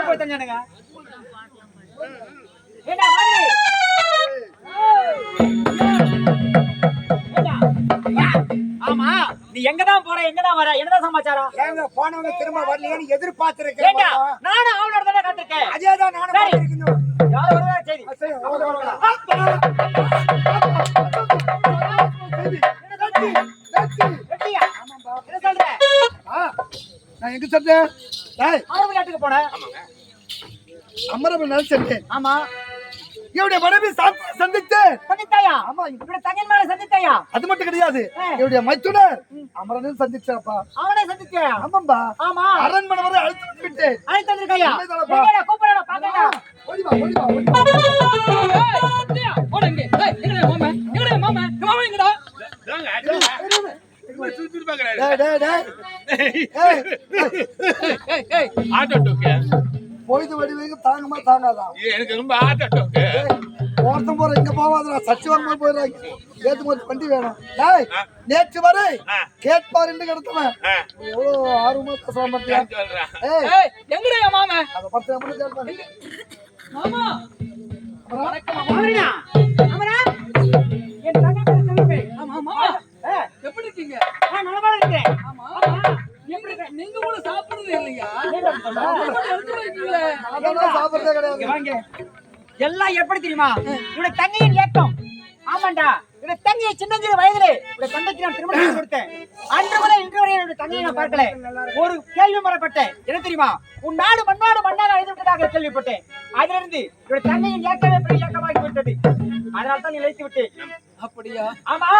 போய் தஞ்சானுங்க ஏண்டா வாடி ஆமா நீ எங்கதான் போற எங்கதான் வர என்னதான் சமாச்சாரம் ஏங்க போனவங்க திரும்ப வரலையேன்னு எதிர்பார்த்திருக்கேன் ஏண்டா நானும் அவளோட தான காத்திருக்கேன் அதேதான் நானும் காத்திருக்கேன் யார் வரதா சரி என்ன சொல்ற நான் எங்க சொல்றேன் ஆரம்ப நாட்டுக்கு போனேன் அமரபல் நினைச்சேன் ஆமா இவருடைய மனைவி சந்தித்து சந்தித்தாயா ஆமா இவருடைய தங்கன் மேல சந்தித்தாயா அது மட்டும் கிடையாது இவருடைய மைத்துனர் அமரனும் சந்திச்சாப்பா அவனே சந்தித்தாயா ஆமாம்பா ஆமா அரண்மனை வரை அழைத்து விட்டேன் அழைத்து வந்திருக்காயா எங்கடா கூப்பிடுறா பாக்கடா ஓடி வா ஓடி வா ஓடி வா ஓடுங்க எங்கடா மாமா எங்கடா மாமா மாமா எங்கடா தாங்க அடி சுத்தி பாக்கறாரு டேய் ஆட்டோ டோக்கு போய்து வடிவேங்க தாங்கமா தாங்காதா எனக்கு ரொம்ப ஆட்டோ டோக்கு ஒருத்தன் போற இங்க போவாதடா சச்சிவரமா போயிடுறாங்க ஏத்து போட்டு வண்டி வேணும் டேய் நேற்று வரை கேட்பார் என்று கிடத்தவன் எவ்வளவு ஆர்வமா பேசலாம் பாத்தியா ஏய் எங்கடா மாமா அத பத்தி எப்படி கேட்பாரு மாமா வணக்கம் அமரா அமரா என் தங்கை பேர் சொல்லுங்க ஆமா மாமா எப்படி இருக்கீங்க நான் நலமா இருக்கேன் ஆமா நீங்க கூட சாப்பிடுறது இல்லையா அதெல்லாம் சாப்பிடுறதே கிடையாது வாங்க எல்லாம் எப்படி தெரியுமா இவட தங்கையின் ஏக்கம் ஆமாண்டா இவட தங்கையை சின்னஞ்சிறு வயதிலே இவட தந்தைக்கு நான் திருமணம் செய்து கொடுத்தேன் அன்று முதல் இன்று வரை என்னோட தங்கையை நான் பார்க்கல ஒரு கேள்வி மறப்பட்டேன் என்ன தெரியுமா உன் நாடு மண்ணாடு மண்ணாக அழிந்து விட்டதாக கேள்விப்பட்டேன் அதிலிருந்து இவட தங்கையின் ஏக்கமே பெரிய ஏக்கமாகி விட்டது அதனால தான் நீ நிலைத்து விட்டேன் அப்படியா ஆமா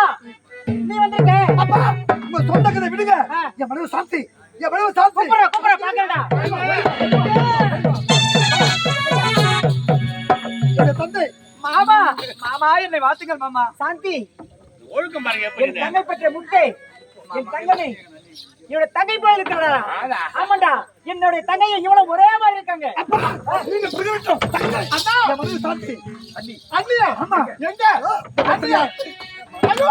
நீ வந்திருக்க அப்பா உங்க சொந்த கதை விடுங்க என் மனைவி சாந்தி என் மனைவி சாந்தி கூப்பிட பாக்கடா என் தந்தை மாமா மாமா என்னை வாத்துங்கள் மாமா சாந்தி ஒழுக்கம் பாருங்க எப்படி என் தங்கை பற்றிய முட்டை என் தங்கனை என்னோட தங்கை போல இருக்கிறா ஆமாண்டா என்னுடைய தங்கையை இவ்வளவு ஒரே மாதிரி இருக்காங்க நீங்க புரியட்டும் என் மனைவி சாந்தி அண்ணி அண்ணியா ஆமா எங்க அண்ணியா ஐயோ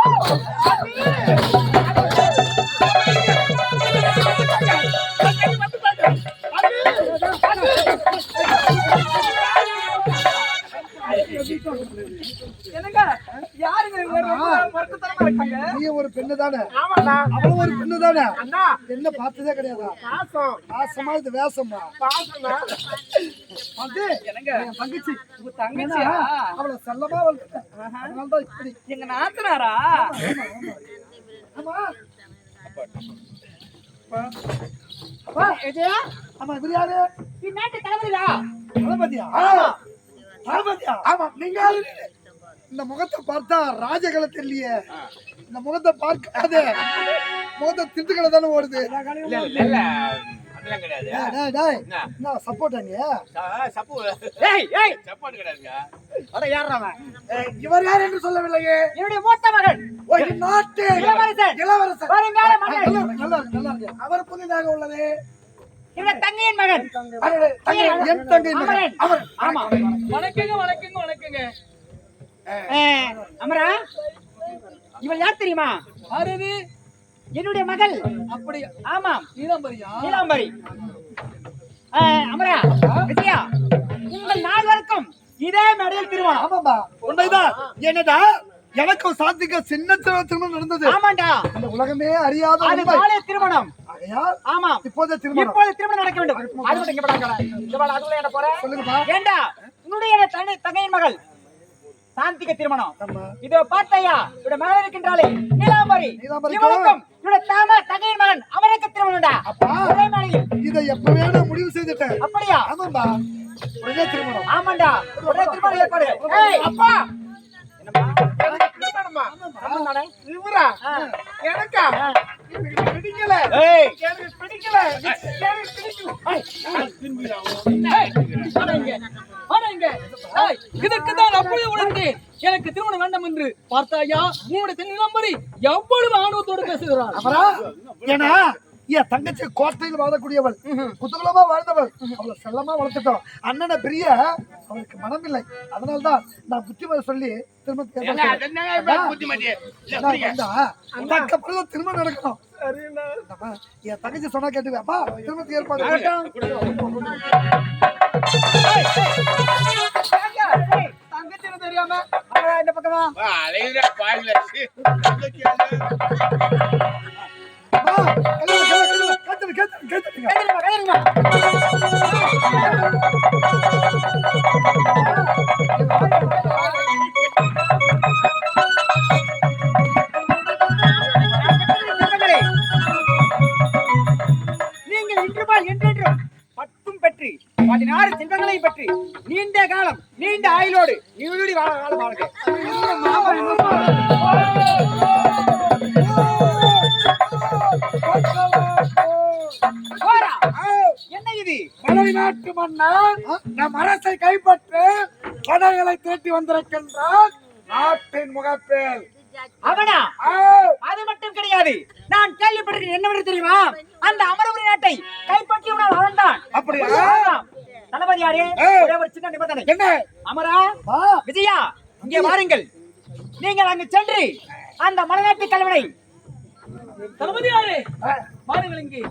என்னங்க யாருங்க மொத்தமா இருக்காங்க நீ ஒரு பெண்ணு தானே ஆமாடா அவளும் ஒரு பெண்ணு தானே அண்ணா என்ன பார்த்ததே கிடையாதா பாசம் பாசமா இது வேஷமா பாசமா அது என்னங்க என் தங்கச்சி உங்க தங்கச்சியா அவளை செல்லமா வளர்த்தேன் அதனாலதான் இப்படி எங்க நாத்தனாரா ஆமா வா எஜயா ஆமா இவர் யாரு நீ நாட்டு தளபதிடா தளபதியா தளபதியா ஆமா நீங்க இந்த முகத்தை பார்த்தா ராஜகலை தெரியலையே இந்த முகத்தை பார்க்காதே முகத்தை திட்டுக்களை தானே ஓடுது இல்ல இல்ல அதெல்லாம் கிடையாது டேய் டேய் என்ன சப்போர்ட் நீ சப்பு ஏய் ஏய் சப்பாடு கிடையாதுங்க அட யாரா அவன் இவர் யார் என்று சொல்லவில்லையே என்னுடைய மூத்த மகன் ஒரு நாட்டு இளவரசன் இளவரசன் வருங்கால மகன் நல்லா இருக்கு அவர் புதிதாக உள்ளது இவன் தங்கையின் மகன் என் தங்கை மகன் அவர் ஆமா வணக்கங்க வணக்கங்க வணக்கங்க அமரா இவன் யார் தெரியுமா ஆரதி என்னுடைய மகள் அப்படியா ஆமா நீலாம்பரியா நீலாம்பரி அமரா விஜயா உங்கள் நால்வருக்கும் இதே மேடையில் திருமணம் ஆமாம்பா உண்மைதான் என்னடா எனக்கும் சாந்திக்க சின்ன திருமணம் நடந்தது ஆமாண்டா இந்த உலகமே அறியாத அது உண்மை. நாளே திருமணம் ஆகையால் ஆமா இப்போதே திருமணம் இப்போது திருமணம் நடக்க வேண்டும் அது மட்டும் இங்க படாங்கடா இங்க பாரு அதுக்குள்ள என்ன போற சொல்லுங்கப்பா ஏண்டா உன்னுடைய தங்கையின் மகள் சாந்திக்க திருமணம் இதோ பார்த்தையா இவட மகள் இருக்கின்றாளே நீலாம்பரி இவளுக்கும் இவட தங்கையின் மகன் அவனுக்கு திருமணம்டா அப்பா ஒரே மேடையில் இதை எப்பவே நான் முடிவு செய்துட்டேன் அப்படியா ஆமாம்பா உடனே திருமணம் ஆமாண்டா உடனே திருமணம் ஏற்பாடு ஏய் அப்பா என்னப்பா திருமணமா ஆமாடா இவரா எனக்கா எனக்கு பிடிக்கல ஏய் எனக்கு பிடிக்கல எனக்கு பிடிக்கல இதற்குதான் அப்பொழுது உணர்ந்தேன் எனக்கு திருமணம் வேண்டாம் என்று. பார்த்தாயா உங்களுடைய தென்னிலம்பரி எவ்வளவு ஆணவத்தோடு பேசுகிறார். அவரா ஏன்னா என் தங்கச்சி கோட்டையில் வாழக்கூடியவள், குதூகலமா வாழ்ந்தவள், அவளை செல்லமா வளர்த்துட்டோம். அண்ணனை பிரிய அவளுக்கு மனம் இல்லை. அதனால்தான் நான் புத்திமதி சொல்லி திரும்ப திரும்ப நடக்கணும். என் தங்கச்சி சொன்னா கேட்டுக்கப்பா திரும்ப ஏற்பாடு தங்கச்சின்னு தெரியாம இந்த பக்கமா அலையிற பாயில தங்கச்சி கேட்டுங்க நீங்கள் இன்றுபால் என்றென்றும் பட்டும் பெற்று 16 செல்வங்களை பெற்று நீண்ட காலம் நீண்ட ஆயுளோடு நீடுடி வாழ காலம் வாழ்க. போடா. என்ன இது? மலை நாட்டு மன்னன் நம் அரசை கைப்பற்று படைகளை திரட்டி வந்திருக்கின்றான் நாட்டின் முகப்பேல் அவனா? அது மட்டும் கிடையாது. நான் கேள்விப்பட்டிருக்கேன். என்னவென்று தெரியுமா? அந்த அமரபுரி நாட்டை கைப்பற்றியவனால் அவன்தான். அப்படியா? ஆமாம். தளபதி யாரே? ஒரே ஒரு சின்ன நிபந்தனை. என்ன? அமரா, விஜயா, இங்கே வாருங்கள். நீங்கள் அங்கு சென்று அந்த மலைநாட்டு கலவனை தளபதியாரே வாருங்கள் இங்கே.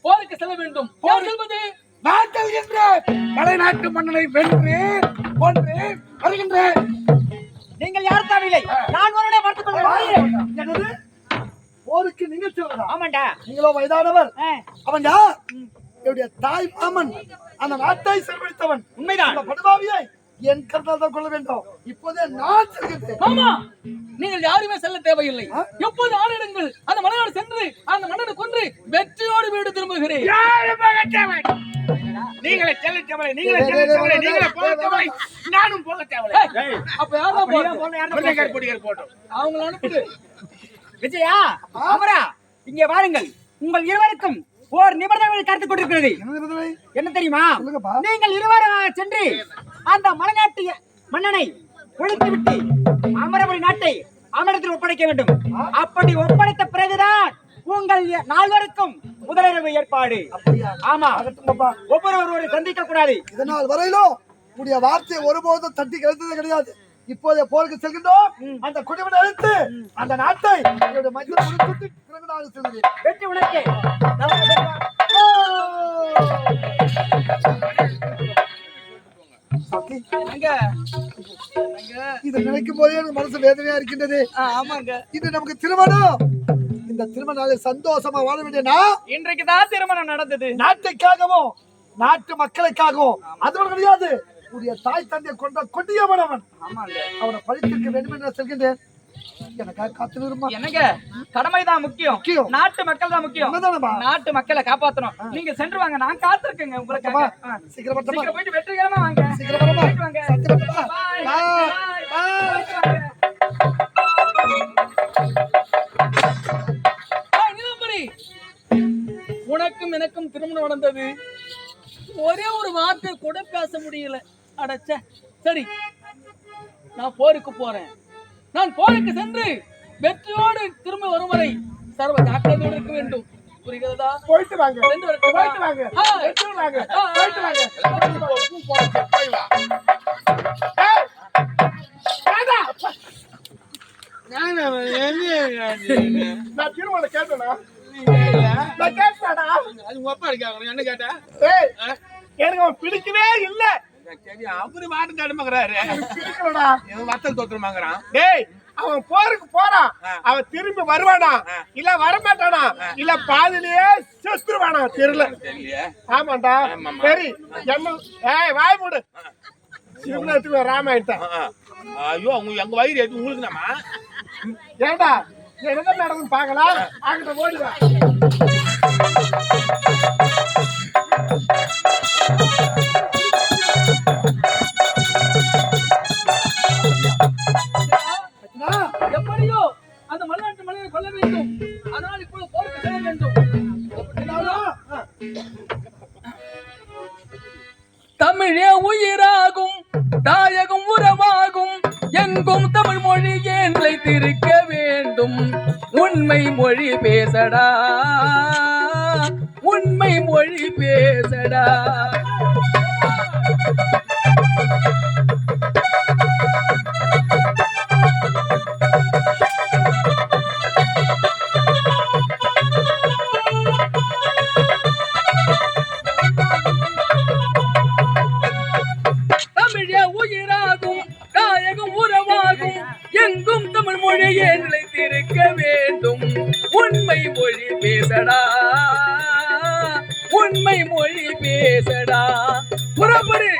போருக்கு செல்ல வேண்டும். போர் செல்வது நான் செல்கின்றேன். மலை நாட்டு மன்னனை வென்று கொன்று வருகின்றேன். நீங்கள் யாரும் தேவையில்லை. நான் ஒருவனே பார்த்துக் கொள்கிறேன். என்னது? போருக்கு நீங்க சொல்றா? ஆமாண்டா. நீங்களோ வயதானவர். அவன் யார்? என்னுடைய தாய் மாமன் அந்த நாட்டை செலவழித்தவன். உண்மைதான். அந்த படுபாவியை என் கருத்தால் தான் கொள்ள வேண்டும். இப்போதே நான் செல்கின்றேன். ஆமா, நீங்கள் யாருமே செல்ல தேவையில்லை. எப்போது ஆணையிடுங்கள். அந்த மன்னனோடு சென்று அந்த மன்னனை கொன்று வெற்றியோடு வீடு திரும்புகிறேன். நீங்களே செல்ல தேவை, நீங்களே செல்ல தேவை, நீங்களே போக தேவை, நானும் போக தேவை. அப்ப யாரா போறோம்? போட்டோம். அவங்கள அனுப்புது. விஜயா, அமரா, இங்கே வாருங்கள். உங்கள் இருவருக்கும் ஓர் நிபந்தனை கருத்து கொண்டிருக்கிறது. என்ன தெரியுமா? சொல்லுங்கப்பா. நீங்கள் இருவரும் சென்று அந்த மலைநாட்டு மன்னனை ஒழித்து விட்டு அமரபுரி நாட்டை அவனிடத்தில் ஒப்படைக்க வேண்டும். அப்படி ஒப்படைத்த பிறகுதான் உங்கள் நால்வருக்கும் முதலிரவு ஏற்பாடு. ஆமா, ஒவ்வொருவரை சந்திக்க கூடாது. இதனால் வரையிலும் உடைய வார்த்தையை ஒருபோதும் தட்டி கழித்தது கிடையாது. இப்போதே போருக்கு செல்கின்றோம். அந்த குடிமனை அழைத்து அந்த நாட்டை மஞ்சள் சுட்டி பிறகுதாக செல்கிறேன். வெற்றி உனக்கே. இதை நினைக்கும் போதே எனக்கு மனசு வேதனையா இருக்கின்றது. ஆமாங்க, இது நமக்கு திருமணம். இந்த திருமண நாளில் சந்தோஷமா வாழ வேண்டியனா இன்றைக்கு தான் திருமணம் நடந்தது. நாட்டுக்காகவும் நாட்டு மக்களுக்காகவும். அது கிடையாது. உடைய தாய் தந்தையை கொண்ட கொடியவனவன். அவனை பழித்திருக்க வேண்டும் என்று செல்கின்றேன். எனக்காக காத்திருமா? என்னங்க, கடமைதான் முக்கியம். நாட்டு மக்கள் தான் முக்கியம். நாட்டு மக்களை காப்பாத்தணும். நீங்க சென்று வாங்க, நான் காத்திருக்கேங்க உங்களுக்காக. சீக்கிரம் போயிட்டு வெற்றிகரமா வாங்க. சீக்கிரம் வாங்க. உனக்கும் எனக்கும் திருமணம் நடந்தது. ஒரே ஒரு வார்த்தை கூட பேச முடியல. அடச்ச. சரி, நான் போருக்கு போறேன். நான் போருக்கு சென்று வெற்றியோடு திரும்ப வரும் வரை சர்வ ஜாக்கிரதையோடு இருக்க வேண்டும். புரிகிறதா? போயிட்டு வாங்க. போயிட்டு வாங்க. போய் வா. நான் திருமணம் கேட்டேனா? அது உங்க அப்பா இருக்காங்க. என்ன கேட்டா? எனக்கு அவன் பிடிக்கவே இல்ல. சரி, அவரு வாட்டு தடுமாக்குறாரு. பிடிக்கலடா. வத்தல் தோத்துருமாங்கிறான். டேய், அவன் போருக்கு போறான். அவன் திரும்பி வருவானா இல்ல வரமாட்டானா இல்ல பாதிலேயே செத்துருவானா தெரியல. ஆமாண்டா. சரி, வாய் மூடு. சிவனத்துக்கு ராமாயிட்டான். ஐயோ, எங்க வயிறு எது உங்களுக்கு நாமா? ஏண்டா என்ன நடக்கும் பாக்கலாம். அங்கிட்ட ஓடிவா. எப்படியோ அந்த மலைநாட்டு மலையை கொல்ல வேண்டும். ஆனால் இப்போது போருக்கு செல்ல வேண்டும். தமிழே உயிராகும், தாயகம் உறவாகும், எங்கும் தமிழ் மொழி ஏன் நிலைத்திருக்க வேண்டும். உண்மை மொழி பேசடா, உண்மை மொழி பேசடா. உண்மை மொழி பேசடா புறப்படு.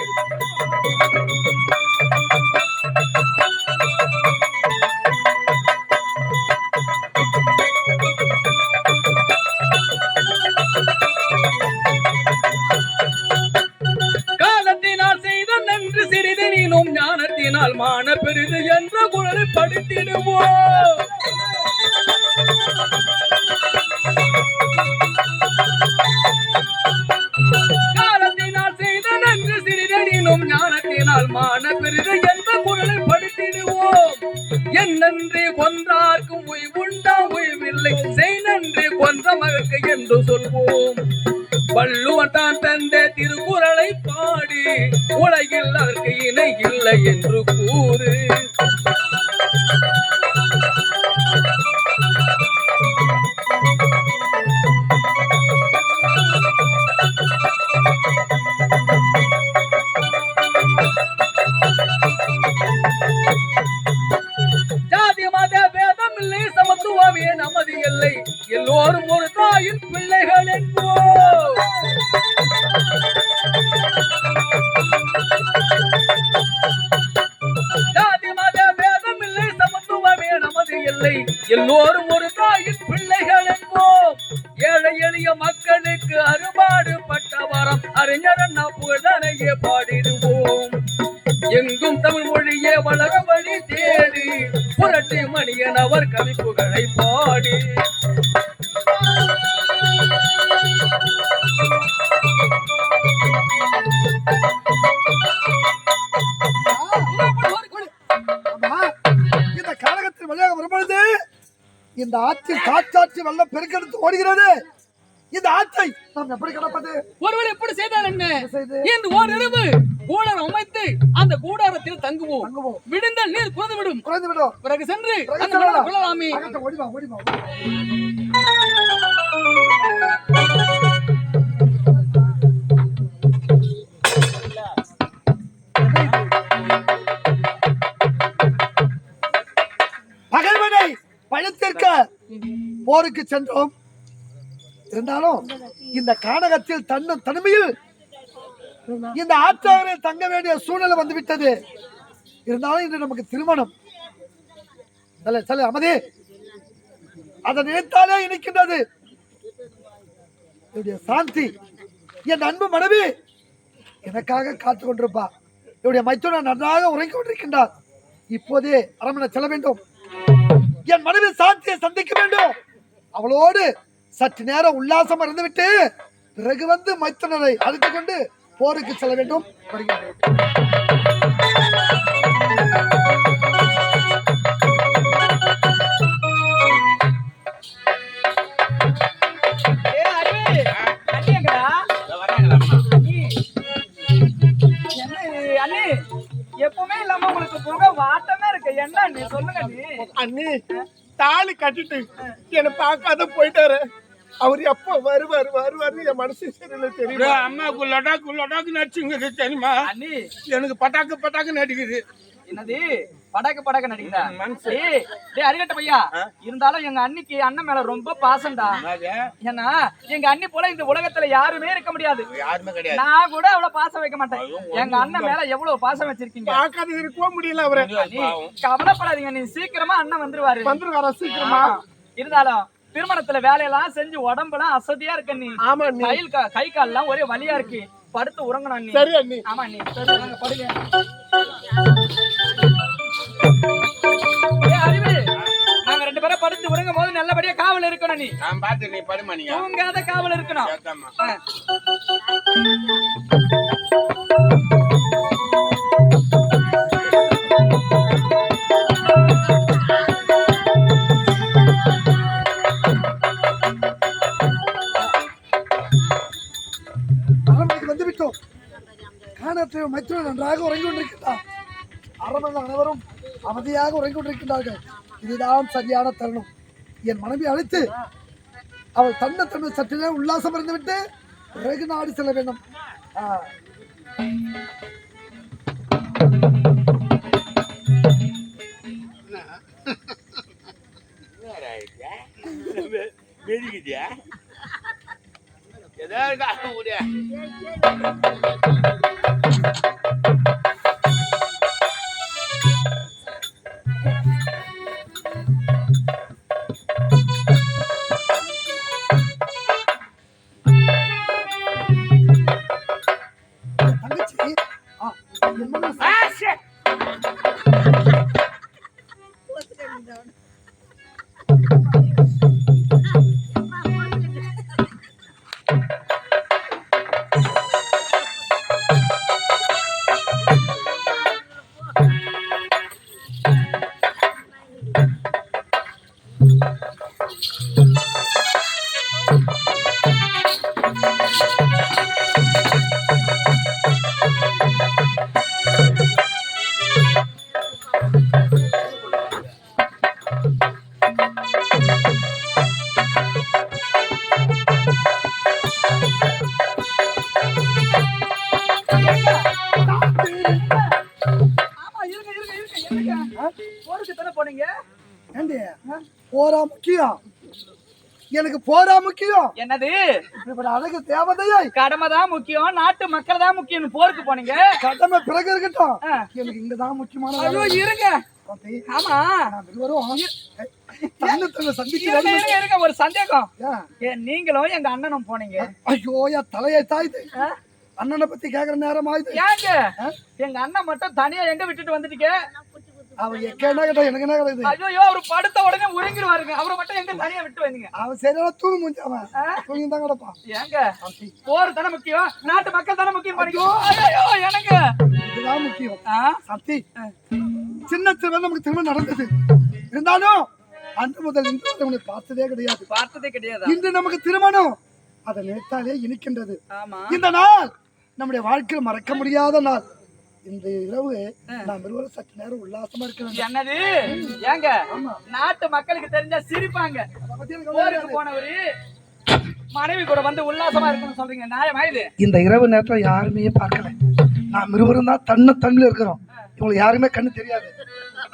காலத்தினால் செய்த நன்று சிறிதெனினும் ஞானத்தினால் மான பெரிது என்ற குரலை படித்திடுவோம். காலத்தினால் செய்த நன்று சிறிதெனினும் ஞானத்தினால் மான பெரிது என்ற குரலை படித்திடுவோம். என் நன்றி கொன்றார்க்கும் உய்வுண்டா உய்வில்லை, செய் நன்றி கொன்ற மகற்கு என்று சொல்வோம். வள்ளுவன் தான் தந்த திருக்குறளை பாடி உலகில் அதற்கு இணை இல்லை என்று கூறு. ஜாதி மத பேதம் இல்லை, சமத்துவமே நமது எல்லை, எல்லோரும் ஒரு தாயின் பிள்ளைகள் என்போம். ஜாதி மத பேதம் இல்லை, சமத்துவமே நமது எல்லை, எல்லோரும் ஒரு தாயின் பிள்ளைகள் என்போம். ஏழை எளிய மக்களுக்கு அறுபாடு பட்ட வரம் அறிஞர் அண்ணா புகழனையே பாடிடுவோம். எங்கும் தமிழ் மொழியே வளர வழி தேடி புரட்டி மணியன் அவர் கவிப்புகளை பாடி. இந்த காலகத்தில் வழியாக வரும்பொழுது இந்த ஆற்றில் காற்றாற்றி வெள்ளம் பெருக்கெடுத்து ஓடுகிறது. இந்த ஆற்றை நாம் எப்படி கடப்பது? ஒருவர் எப்படி செய்தால் என்ன? செய்து இன்று ஓரிரவு கூடாரம் அமைத்து அந்த கூடாரத்தில் தங்குவோம். விடுந்தால் நீர் குறைந்துவிடும். பிறகு சென்று அந்த மணலை கொள்ளலாமே. ஓடிவா ஓடிவா. பகைவனை பழித்திருக்க போருக்கு சென்றோம். இருந்தாலும் இந்த கானகத்தில் தனிமையில் இந்த ஆற்றாரில் தங்க வேண்டிய சூழ்நிலை வந்துவிட்டது. இருந்தாலும் இன்று நமக்கு திருமணம். அமதே, அதை நினைத்தாலே இனிக்கின்றது. என்னுடைய சாந்தி, என் அன்பு மனைவி எனக்காக காத்துக் கொண்டிருப்பா. என்னுடைய மைத்துனர் நன்றாக உறங்கிக் கொண்டிருக்கின்றார். இப்போதே அரண்மனை செல்ல வேண்டும். என் மனைவி சாந்தியை சந்திக்க வேண்டும். அவளோடு சற்று நேரம் உல்லாசம் இருந்துவிட்டு பிறகு வந்து மைத்துனரை அழைத்துக் கொண்டு போருக்கு செல்ல வேண்டும். எப்பவுமே இல்லாம உங்களுக்கு முக வாட்டமே இருக்கு. என்ன நீ சொல்லுங்க. அண்ணி தாலி கட்டிட்டு என்ன பார்க்காத போயிட்டாரு. அவர் எப்ப வருவாரு என் மனசு சரியில்லை தெரியுமா? அம்மாக்கு லடாக்கு நடிச்சுங்க தெரியுமா? அண்ணி எனக்கு பட்டாக்கு நடிக்குது. என்னது படாக்க நடிக்குதா? அறிகட்ட பையா, இருந்தாலும் எங்க அண்ணிக்கு அண்ணன் மேல ரொம்ப பாசம்டா. ஏன்னா எங்க அண்ணி போல இந்த உலகத்துல யாருமே இருக்க முடியாது. நான் கூட அவ்வளவு பாசம் வைக்க மாட்டேன். எங்க அண்ணன் மேல எவ்வளவு பாசம் வச்சிருக்கீங்க. பார்க்காத இருக்க முடியல. அவரை கவலைப்படாதீங்க, நீ சீக்கிரமா அண்ணன் வந்துருவாரு சீக்கிரமா. இருந்தாலும் திருமணத்துல வேலையெல்லாம் செஞ்சு உடம்புலாம் அசதியா இருக்க. நீ ஆமா, கை கால் எல்லாம் ஒரே வலியா இருக்கு. படுத்து உறங்கணும். சரி அண்ணி. ஆமா நீ படுங்க. அறிவு, நாங்க 2 பேரும் படுத்து உறங்கும் போது நல்லபடியா காவல் இருக்கணும். நீ நான் பாத்து நீ படுமா. நீங்க தூங்காத காவல் இருக்கணும். வந்துவிட்டோம். கானகத்தில் மைத்துனர் நன்றாக உறங்கி கொண்டிருக்கிறார். அரண்மனை அனைவரும் அமைதியாக உறங்கி கொண்டிருக்கின்றார்கள். இதுதான் சரியான தருணம். என் மனைவி அழைத்து அவள் தன்னை சற்று நேரம் உல்லாசம் இருந்துவிட்டு பிறகு நாடு செல்ல வேண்டும். தங்கச்சி போருக்கு தானே போனீங்க? ஏண்டி போரா முக்கியம், எனக்கு போரா முக்கியம். என்னது இப்படி அழகு தேவதையா கடமை தான் முக்கியம், நாட்டு மக்கள் தான் முக்கியம். போருக்கு போனீங்க, கடமை பிறகு இருக்கட்டும், எனக்கு இங்கதான் முக்கியமான ஐயோ இருங்க. ஆமா சந்திக்க ஒரு சந்தேகம், நீங்களும் எங்க அண்ணனும் போனீங்க. ஐயோ என் தலையை தாய்து, அண்ணனை பத்தி கேக்குற நேரம் ஆயுது. ஏங்க எங்க அண்ணன் மட்டும் தனியா எங்க விட்டுட்டு வந்துட்டீங்க? அவன் என்ன கேட்டா எனக்கு என்ன கிடையாது. ஐயோ அவரு படுத்த உடனே உறங்கிடுவாருங்க, அவரை மட்டும் எங்க தனியா விட்டு வந்தீங்க? அவன் சரியா தூங்கு முடிஞ்ச, அவன் தூங்கி தான் கிடப்பான். ஏங்க போர் தானே முக்கியம், நாட்டு மக்கள் தானே முக்கியம். ஐயோ எனக்கு இதுதான் முக்கியம். சக்தி சின்ன சிறுவன் நமக்கு திருமணம் நடந்தது, இருந்தாலும் அன்று முதல் இன்று வரை உன்னை பார்த்ததே கிடையாது. இன்று நமக்கு திருமணம், அதை நினைத்தாலே இனிக்கின்றது. இந்த நாள் நம்முடைய வாழ்க்கையில் மறக்க முடியாத நாள். இந்த இரவு நாம் இருவரும் சற்று நேரம் உல்லாசமா இருக்கிறோம். என்னது ஏங்க நாட்டு மக்களுக்கு தெரிஞ்சா சிரிப்பாங்க. போருக்கு போனவரு மனைவி கூட வந்து உல்லாசமா இருக்கணும்னு சொல்றீங்க, நியாயமா இது? இந்த இரவு நேரத்துல யாருமே பார்க்கல, நாம் இருவரும் தான் தண்ணில் இருக்கிறோம். இவங்களுக்கு யாருமே கண்ணு தெரியாது.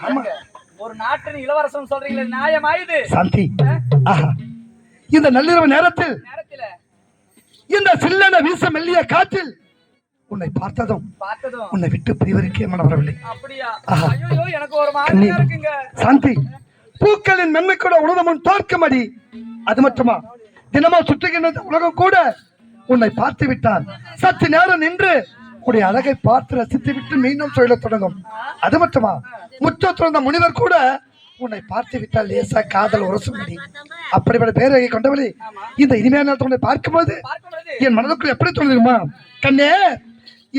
ஆமா, ஒரு நாட்டின் இளவரசன் சொல்றீங்களே, நியாயமா இது? சாந்தி, இந்த நள்ளிரவு நேரத்தில் இந்த சில்லென வீச மெல்லிய காற்றில் உன்னை பார்த்ததும் உன்னை விட்டு பிரிவதற்கே மனம் வரவில்லை. அப்படியா? ஐயோ எனக்கு ஒரு மாதிரியா இருக்குங்க. சாந்தி, பூக்களின் மென்மை கூட உலகமும் தோற்கமடி. அது மட்டுமா, தினமும் சுற்றுகின்ற உலகம் கூட உன்னை பார்த்து விட்டால் சற்று நேரம் நின்று உடைய அழகை பார்த்து ரசித்து விட்டு மீண்டும் சொல்ல தொடங்கும். அது மட்டுமா, முற்றத்துறந்த முனிவர் கூட உன்னை பார்த்து விட்டால் லேசா காதல் உரசும்படி. அப்படிப்பட்ட பேரை கொண்டவளே, இந்த இனிமையான நேரத்தை உன்னை பார்க்கும்போது என் மனதுக்குள் எப்படி தோணுமா, கண்ணே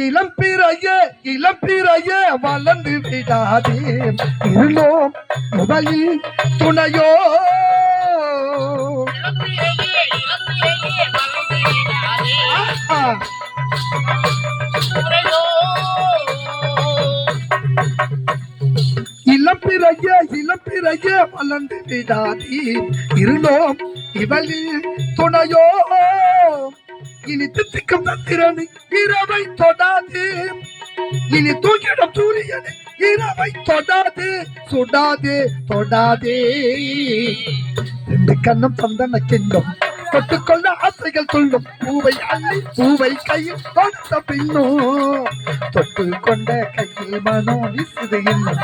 இளம் பீரையே வளர்ந்து விடாதே, இருந்தோம் முதலில் துணையோ. இளம்பிறையே வளர்ந்து விடாதே, இருந்தோம் இவளில் துணையோ. இனி தித்திக்கும் தந்திரனை இரவை தொடாது, இனி தூக்கிடும் சூரியனை இரவை தொடாது, தொடாதே. ரெண்டு கண்ணும் சந்தன கிண்ணும், தொட்டுக்கொள்ள ஆசைகள் சொல்லும், பூவை கையில் கொடுத்த பின்னும், தொட்டு கொண்ட கையில் மனோ வீசுது இன்னும்.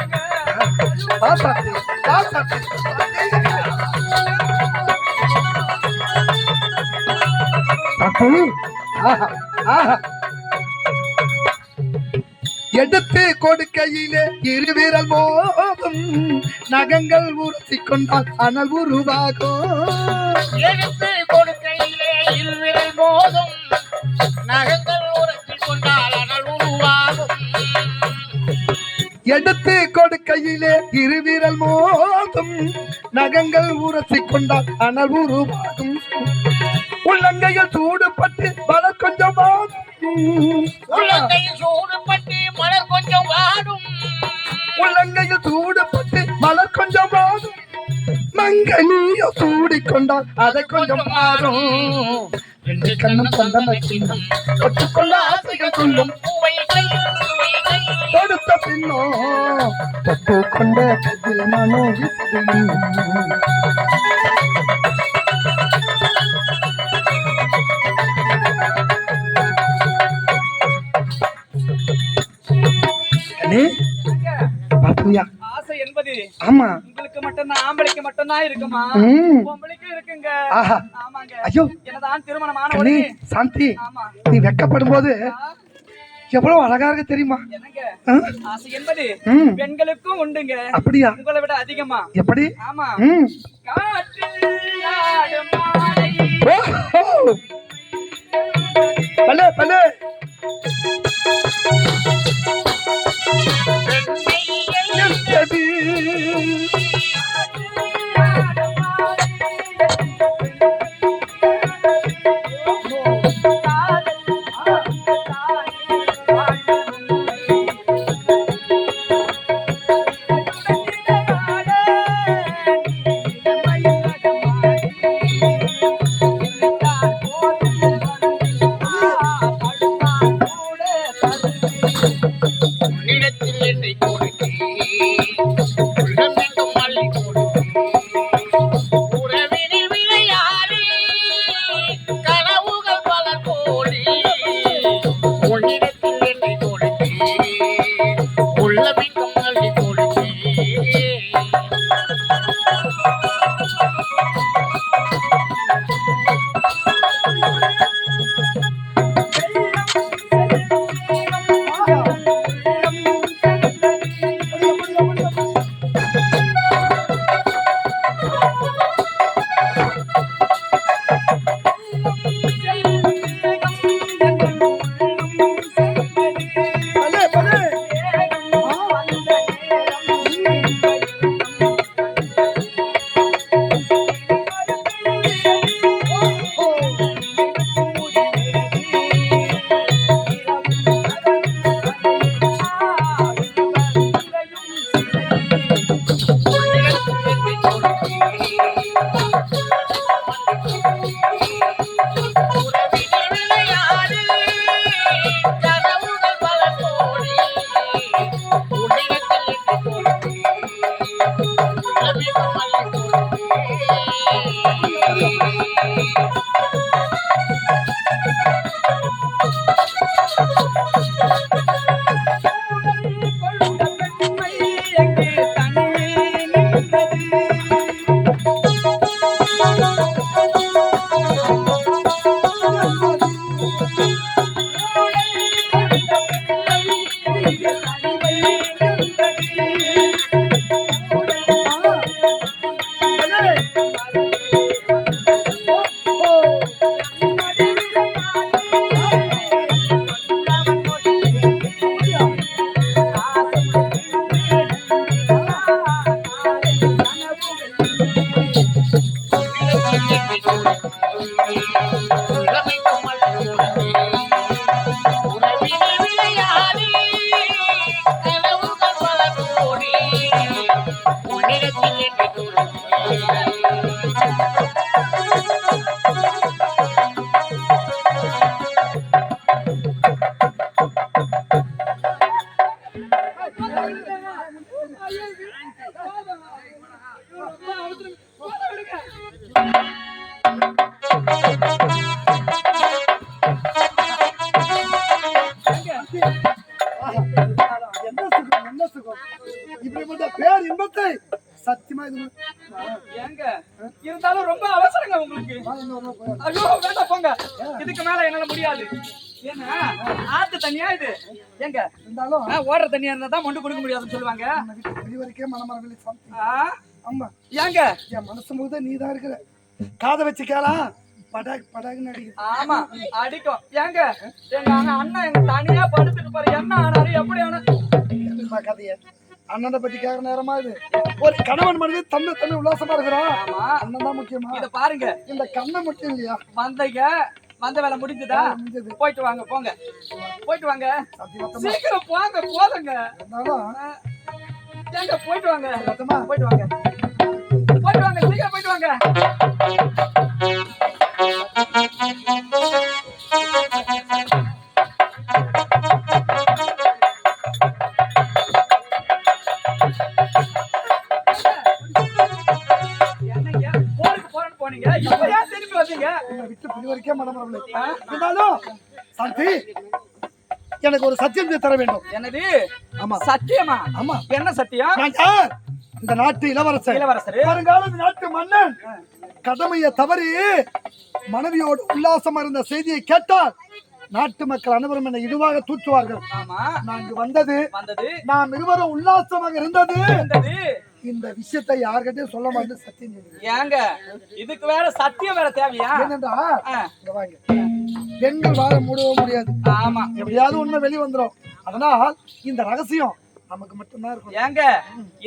எடுத்து கொடுக்கையிலே இருவிரல் மோதும், நகங்கள் உறுத்தி கொண்டால் அனல் உருவாகும். எடுத்து கொடுக்கையிலே இருவிரல் மோதும், நகங்கள் உறுத்தி கொண்டால் அனல் உருவாகும். எடுத்து கொடுக்கையிலே இருவிரல் மோதும், நகங்கள் உரசி கொண்டால் அனல் உருவாகும். உள்ளங்கையில் சூடுபட்டு மலர் கொஞ்சம் வாடும், உள்ளங்கையில் சூடுபட்டு மலர் கொஞ்சம் வாடும், உள்ளங்கையில் சூடுபட்டு மலர் கொஞ்சம் வாடும். மங்கனியோ சூடிக்கொண்டால் அதை கொஞ்சம் மாறும். ரெண்டு கண்ணும் சந்தன சின்னம், தொட்டுக்கொள்ள ஆசைகள் சொல்லும், கொடுத்த பின்னோ தொட்டு கொண்ட கையில் மனோ வீசுது. நீ பாத்தியா? ஆசை என்பது ஆமா. உங்களுக்கு மட்டும்தான், ஆம்பளைக்கு மட்டும்தான் இருக்குமா? ம். பொம்பளைக்கும் இருக்குங்க. ஆஹா. ஆமாங்க. ஐயோ என்னதான் திருமணமான கண்ணே, உடனே சாந்தி ஆமா நீ வெக்கப்படும் போது எவ்வளவு அழகா இருக்கு தெரியுமா? என்னங்க ஆ? ஆசை என்பது ம். பெண்களுக்கும் உண்டுங்க. அப்படியா? உங்களை விட அதிகமா. எப்படி? ஆமா. ம். காற்றில் ஆடும் மாலை. ஓஹோ. பலே பலே. என்பது உன்னிடத்தில் என்னை கொடுத்தேன், உள்ளமெங்கும் அள்ளி கொடுத்தேன். உறவினில் விளையாடி கனவுகள் பல கோடி. உன்னிடத்தில் என்னை கொடுத்தேன், உள்ளமெங்கும் அள்ளி கொடுத்தேன். பலே பலே. உறவினில் விளையாடி கனவுகள் பல கோடி. உன்னிடத்தில் என்னை கொடுத்தேன், உள்ளமெங்கும் அள்ளி கொடுத்தேன். உறவினில் விளையாடி கனவுகள் பல கோடி. உன்னிடத்தில் என்னை கொடுத்தேன். ஆஹா. என்ன சுகம், என்ன சுகம். இப்படிப்பட்ட பேர் இன்பத்தை சத்தியமா இது ஏங்க இருந்தாலும் ரொம்ப அவசரங்க உங்களுக்கு. ஐயோ வேண்டாம் போங்க, இதுக்கு மேல என்னால முடியாது. ஏன்னா ஆத்து தண்ணியா இது. ஏங்க இருந்தாலும் ஓடுற தண்ணியா இருந்தா தான் மொண்டு கொடுக்க முடியாதுன்னு சொல்லுவாங்க. இதுவரைக்கும் மனமரவில்லை சாந்தி. ஆ? ஆமா. ஏங்க என் மனசு முழுத நீதான் இருக்கிற. காதை வச்சு கேளா படாக் படாக்னு அடிக்குது. ஆமா அடிக்கும். ஏங்க எங்க அண்ணன் எங்க தனியா படுத்துட்டு பாரு, என்ன ஆனாரு எப்படி ஆனா கேளுமா கதைய. அண்ணனை பத்தி கேட்கற நேரமா இது. ஒரு கணவன் மனைவி தன்னை தன்னை உல்லாசமா இருக்கிறோம். ஆமா அண்ணன் தான் முக்கியமா. இத பாருங்க, இந்த கண்ணை மட்டும் இல்லையா வந்தீங்க, வந்த வேலை முடிஞ்சதா? முடிஞ்சது. போயிட்டு வாங்க, போங்க போயிட்டு வாங்க, சத்தியமா சீக்கிரம் போங்க, போதுங்க. இருந்தாலும் ஏங்க போயிட்டு வாங்க, சத்தமா போயிட்டு வாங்க, போயிட்டு வாங்க, சீக்கிரம் போயிட்டு வாங்க. என்னங்க போருக்கு போறேன்னு போனீங்க, இப்ப ஏன் திரும்பி வந்தீங்க? விட்டு பிடி வரைக்கும் மனமரவில்லை. இருந்தாலும் சாந்தி எனக்கு ஒரு சத்தியம் செய்து தர வேண்டும். என்னது ஆமா சத்தியமா? ஆமா. என்ன சத்தியம்? நான் யார்? இந்த நாட்டு இளவரசர். இளவரசர். வருங்கால இந்த நாட்டு மன்னன். கடமையை தவறி மனைவியோடு உல்லாசமா இருந்த செய்தியை கேட்டால் நாட்டு மக்கள் அனைவரும் என்னை இழிவாக தூற்றுவார்கள். ஆமா. நான் இங்கு வந்தது வந்தது நாம் இருவரும் உல்லாசமாக இருந்தது இருந்தது. இந்த விஷயத்தை யார்கிட்டயும் சொல்ல மாட்டேன் சத்தியம் செய்கிறேன். ஏங்க இதுக்கு வேற சத்தியம் வேற தேவையா? ஏனென்றா ஆ. இங்க வாங்க. பெண்கள் வாழ மூடவும் முடியாது. ஆமா. எப்படியாவது உண்மை வெளி வந்துரும். அதனால் இந்த ரகசியம் நமக்கு மட்டும்தான் இருக்கும். ஏங்க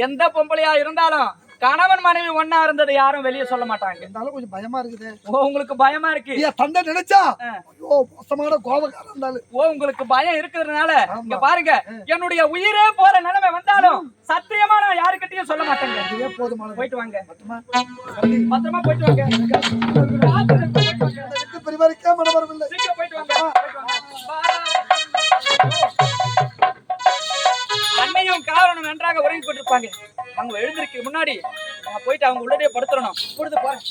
எந்த பொம்பளையா இருந்தாலும் கணவன் மனைவி ஒண்ணா இருந்தது யாரும் வெளியே சொல்ல மாட்டாங்க. இருந்தாலும் கொஞ்சம் பயமா இருக்குது. ஓ உங்களுக்கு பயமா இருக்கு? என் தந்தை நினைச்சா ஐயோ மோசமான கோபக்காரன் இருந்தாலும். ஓ உங்களுக்கு பயம் இருக்கிறதுனால இங்க பாருங்க என்னுடைய உயிரே போற நிலைமை வந்தாலும் சத்தியமா நான் யாருக்கிட்டையும் சொல்ல மாட்டேங்க. இதுவே போதுமானது. போயிட்டு வாங்க. சரி. பத்திரமா போயிட்டு வாங்க. பார்த்து போயிட்டு வாங்க. எனக்கு பரிமாறிக்க மனவரவில்லை. சீக்கிரம் போயிட்டு வாங்க. போயிட்டு வாங்க. அன்னையும் காரணம் நன்றாக உறங்கி கொண்டிருப்பாங்க. அவங்க எழுந்திருக்கு முன்னாடி அவங்க போயிட்டு அவங்க உள்ளதே படுத்துறணும். கொடுத்து போறேன்.